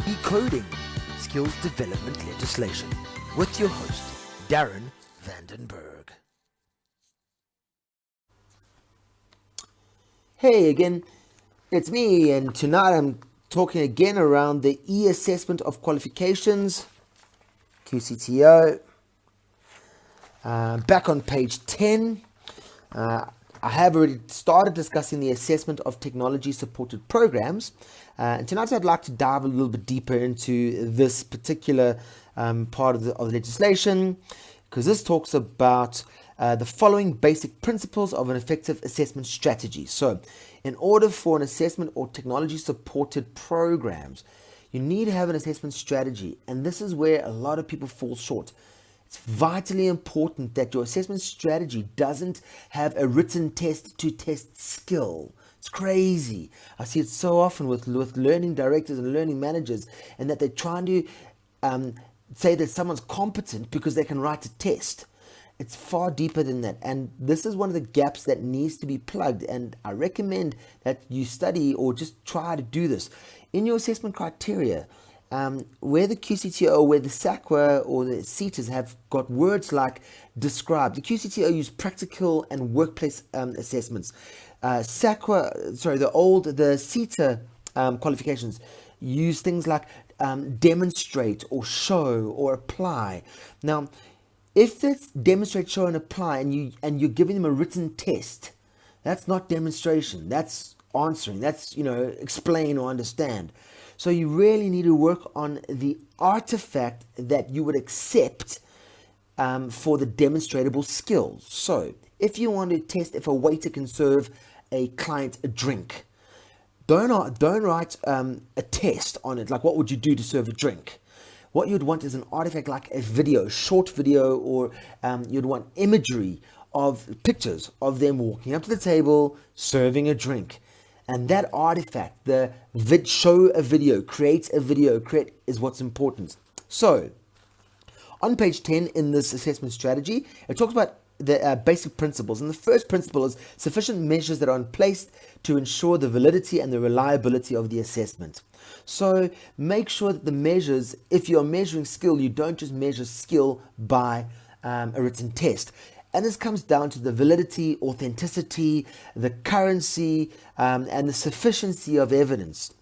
Decoding Skills Development Legislation with your host, Darren Vandenberg. Hey again, it's me, and tonight I'm talking again around the e-assessment of qualifications, QCTO. Back on page 10, I have already started discussing the assessment of technology-supported programs, and tonight I'd like to dive a little bit deeper into this particular part of the legislation, because this talks about the following basic principles of an effective assessment strategy. So, in order for an assessment or technology-supported programs, you need to have an assessment strategy, and this is where a lot of people fall short. It's vitally important that your assessment strategy doesn't have a written test to test skill. It's crazy. I see it so often with learning directors and learning managers, and that they're trying to say that someone's competent because they can write a test. It's far deeper than that, and this is one of the gaps that needs to be plugged, and I recommend that you study or just try to do this. In your assessment criteria, where the QCTO, where the SAQA or the CETAs have got words like describe, the QCTO use practical and workplace assessments. The CETA qualifications use things like demonstrate or show or apply. Now, if it's demonstrate, show, and apply, and you're giving them a written test, that's not demonstration. That's answering. That's explain or understand. So you really need to work on the artifact that you would accept for the demonstratable skills. So if you want to test if a waiter can serve a client a drink, don't write a test on it, like what would you do to serve a drink. What you'd want is an artifact like a video, short video, or you'd want imagery of pictures of them walking up to the table, serving a drink. And that artifact, the show a video, create a video, is what's important. So, on page 10 in this assessment strategy, it talks about the basic principles. And the first principle is sufficient measures that are in place to ensure the validity and the reliability of the assessment. So, make sure that the measures, if you're measuring skill, you don't just measure skill by a written test. And this comes down to the validity, authenticity, the currency, and the sufficiency of evidence.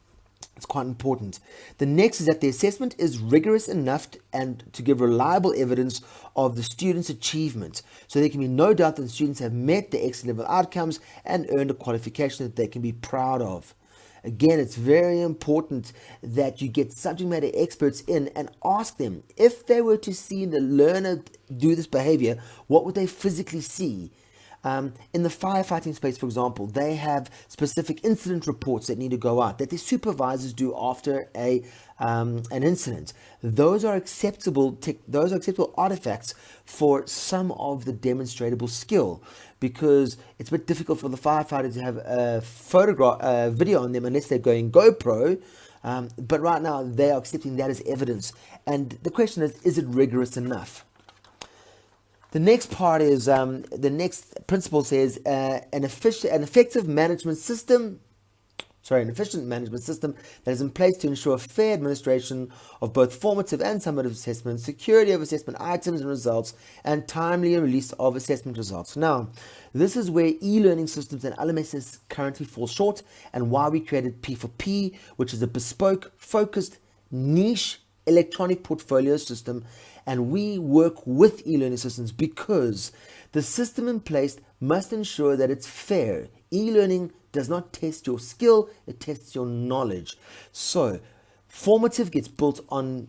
It's quite important. The next is that the assessment is rigorous enough and to give reliable evidence of the student's achievement. So there can be no doubt that the students have met the excellent level outcomes and earned a qualification that they can be proud of. Again, it's very important that you get subject matter experts in and ask them, if they were to see the learner do this behavior, what would they physically see? In the firefighting space, for example, they have specific incident reports that need to go out, that their supervisors do after an incident. Those are acceptable artifacts for some of the demonstratable skill, because it's a bit difficult for the firefighter to have a video on them unless they're going GoPro. But right now they are accepting that as evidence. And the question is it rigorous enough? The next part is, the next principle says an efficient management system that is in place to ensure fair administration of both formative and summative assessments, security of assessment items and results, and timely release of assessment results. Now, this is where e-learning systems and LMSs currently fall short, and why we created P4P, which is a bespoke, focused, niche electronic portfolio system. And we work with e-learning systems because the system in place must ensure that it's fair. E-learning does not test your skill, it tests your knowledge. So, formative gets built on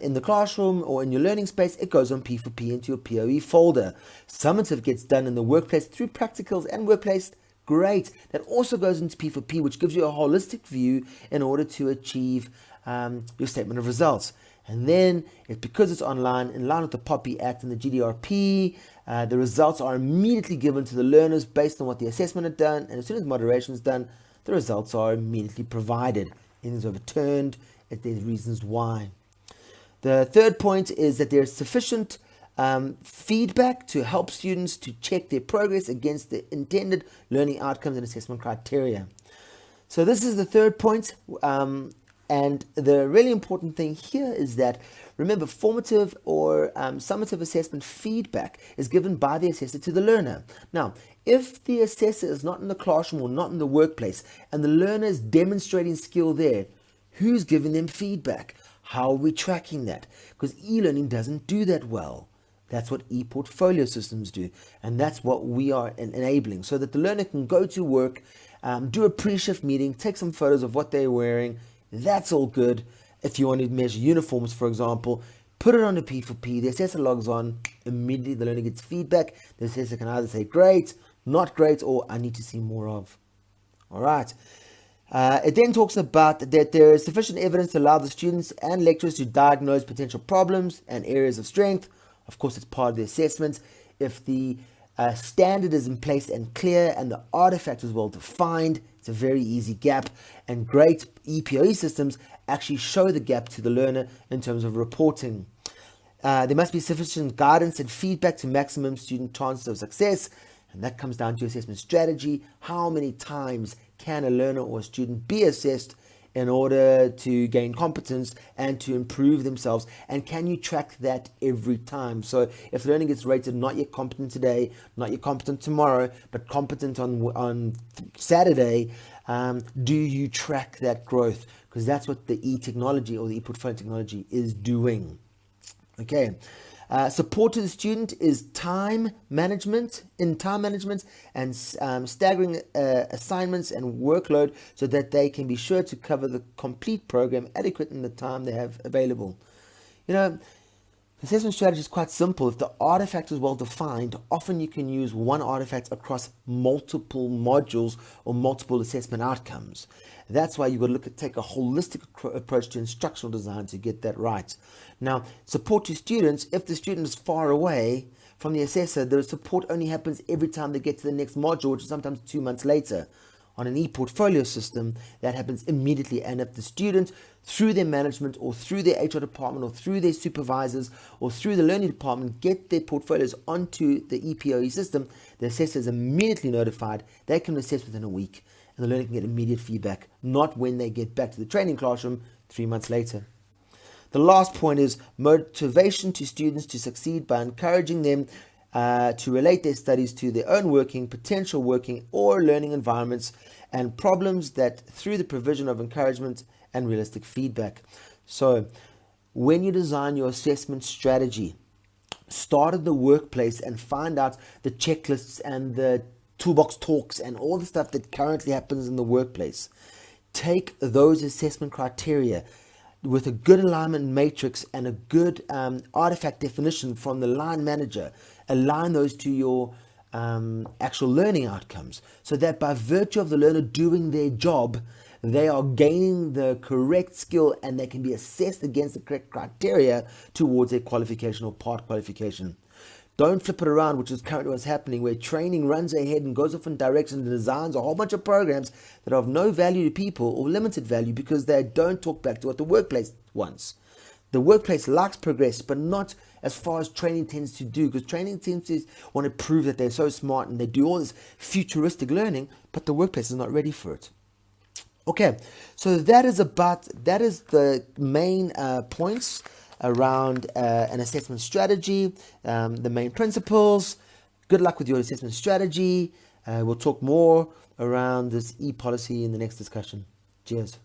in the classroom or in your learning space, it goes on P4P into your POE folder. Summative gets done in the workplace through practicals and workplace. Great. That also goes into P4P, which gives you a holistic view in order to achieve your statement of results. And then, because it's online, in line with the POPI Act and the GDRP, the results are immediately given to the learners based on what the assessment had done, and as soon as moderation is done, the results are immediately provided. Anything's overturned, if there's reasons why. The third point is that there's sufficient feedback to help students to check their progress against the intended learning outcomes and assessment criteria. So this is the third point. And the really important thing here is that, remember, formative or summative assessment feedback is given by the assessor to the learner. Now, if the assessor is not in the classroom or not in the workplace and the learner is demonstrating skill there, who's giving them feedback? How are we tracking that? Because e-learning doesn't do that well. That's what e-portfolio systems do. And that's what we are enabling, so that the learner can go to work, do a pre-shift meeting, take some photos of what they're wearing. That's all good. If you want to measure uniforms, for example, put it on a P4P. The assessor logs on. Immediately the learner gets feedback. The assessor can either say great, not great, or I need to see more of. All right. It then talks about that there is sufficient evidence to allow the students and lecturers to diagnose potential problems and areas of strength. Of course, it's part of the assessment. If the standard is in place and clear and the artifact is well defined, it's a very easy gap, and great EPOE systems actually show the gap to the learner in terms of reporting. There must be sufficient guidance and feedback to maximum student chances of success, and that comes down to assessment strategy. How many times can a learner or a student be assessed in order to gain competence and to improve themselves? And can you track that every time? So if the learner gets rated not yet competent today, not yet competent tomorrow, but competent on Saturday, do you track that growth? Because that's what the e-technology or the e-portfolio technology is doing. Okay. Support to the student is time management and staggering assignments and workload, so that they can be sure to cover the complete program adequate in the time they have available. You know, assessment strategy is quite simple. If the artifact is well defined, often you can use one artifact across multiple modules or multiple assessment outcomes. That's why you've got to take a holistic approach to instructional design to get that right. Now, support to students, if the student is far away from the assessor, the support only happens every time they get to the next module, which is sometimes 2 months later. On an e-portfolio system, that happens immediately. And if the student, through their management or through their HR department or through their supervisors or through the learning department, get their portfolios onto the EPOE system, the assessor is immediately notified. They can assess within a week, and the learner can get immediate feedback, not when they get back to the training classroom 3 months later. The last point is motivation to students to succeed by encouraging them to relate their studies to their own working, potential working or learning environments and problems, that through the provision of encouragement and realistic feedback. So when you design your assessment strategy, start at the workplace and find out the checklists and the toolbox talks and all the stuff that currently happens in the workplace. Take those assessment criteria with a good alignment matrix and a good artifact definition from the line manager. Align those to your actual learning outcomes, so that by virtue of the learner doing their job, they are gaining the correct skill and they can be assessed against the correct criteria towards their qualification or part qualification. Don't flip it around, which is currently what's happening, where training runs ahead and goes off in directions and designs a whole bunch of programs that are of no value to people or limited value because they don't talk back to what the workplace wants. The workplace likes progress, but not as far as training tends to do, because training tends to want to prove that they're so smart and they do all this futuristic learning, but the workplace is not ready for it. Okay, so that is the main points around an assessment strategy, the main principles. Good luck with your assessment strategy. We'll talk more around this e-policy in the next discussion. Cheers.